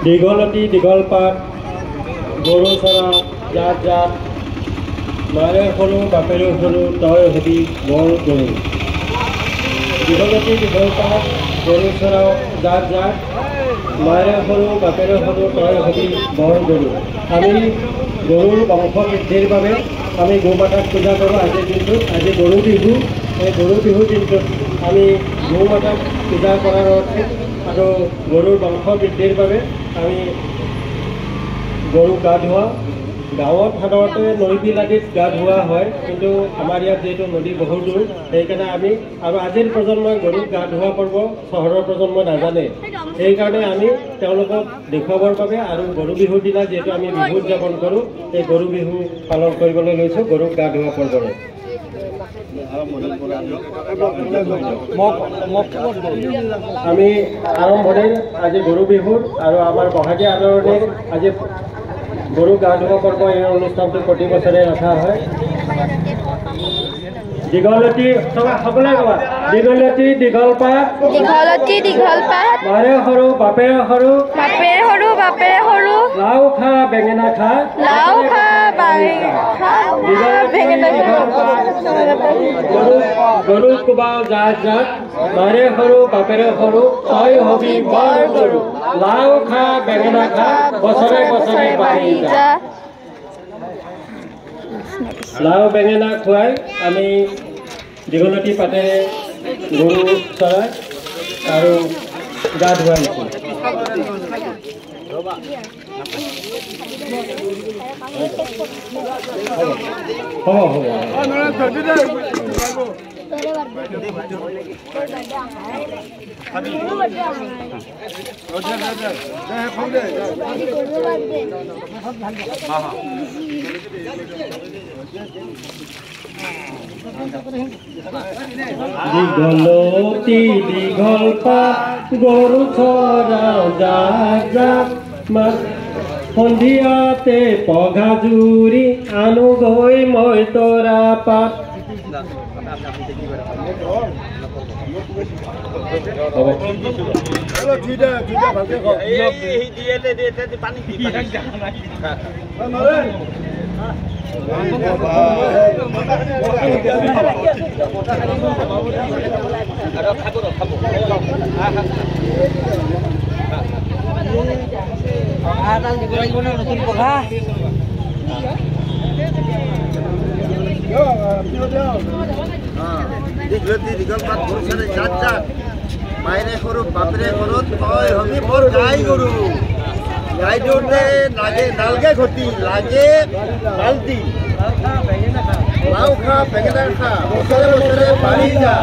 দীঘলতি দীঘলপাত গৰু চৰা জাত জাত মাৰে সৰু বাপেৰে সৰু তই হবি বৰ গৰু। দীঘলতি দীঘলপাত গৰু চৰা জাত জাত মাৰে সৰু বাপেৰে সৰু তই হবি বৰ গৰু। আমি গৰুৰ বংশ বৃদ্ধিৰ বাবে আমি গৌ মাতাক পূজা কৰোঁ আজিৰ দিনটোত। আজি গৰু বিহু। এই গৰু বিহুৰ দিনটোত আমি গৌ মাতাক পূজা কৰাৰ অৰ্থে আৰু গৰুৰ বংশ বৃদ্ধিৰ বাবে আমি গৰুক গা ধোৱা। গাঁৱত সাধাৰণতে নদী বিল আদিত গা ধোৱা হয়, কিন্তু আমাৰ ইয়াত যিহেতু নদী বহু দূৰ, সেইকাৰণে আমি আৰু আজিৰ প্ৰজন্মই গৰুক গা ধোৱা পৰ্ব চহৰৰ প্ৰজন্মই নাজানে। সেইকাৰণে আমি তেওঁলোকক দেখুৱাবৰ বাবে আৰু গৰু বিহুৰ দিনা যিহেতু আমি বিহু উদযাপন কৰোঁ, এই গৰু বিহু পালন কৰিবলৈ লৈছোঁ গৰুক গা ধোৱা পৰ্বৰে। আমি আৰম্ভণিৰ আজি গৰু বিহুৰ আৰু আমাৰ বহাগী আদৰণিৰ আজি গৰু গা ধোৱা পৰ্ব এই অনুষ্ঠানটো প্ৰতি বছৰে ৰখা হয়। দীঘলতি সকলোৱে ক'বা, দীঘলতি দীঘলপাত দীঘলতি দীঘলপাত মাৰে সৰু বাপেৰে সৰু বাপেৰে সৰু বাপেৰে সৰু লাও খা বেঙেনা খা লাও খা বেঙেনা গৰু কোবাও জাত জাত মাৰে সৰু বাপেৰে সৰু তই হবি বৰ গৰু। লাও খা বেঙেনা খা বছৰে বছৰে বাঢ়ি যা। লাও বেঙেনা খুৱাই আমি দীঘলতি পাতেৰে গৰু চৰাই আৰু গা ধুৱাইছোঁ। হ'ব দীঘলতি দীঘলপাত গৰু চৰাও জাক জাক সন্ধিয়াতে পঘা জুৰি আনো গৈ মই তৰা পাত। দীঘলতি দীঘলপাত গৰু চৰাই জাত জাত মায়েৰে সৰু বাপেৰে সৰু তই হবি বৰ গাই গৰু। গাই দিওঁতে লাগে নালগে ঘটি লাগে বাল্টি। লাও খা বেঙেনা খা বছৰে বছৰে বাঢ়ি যা।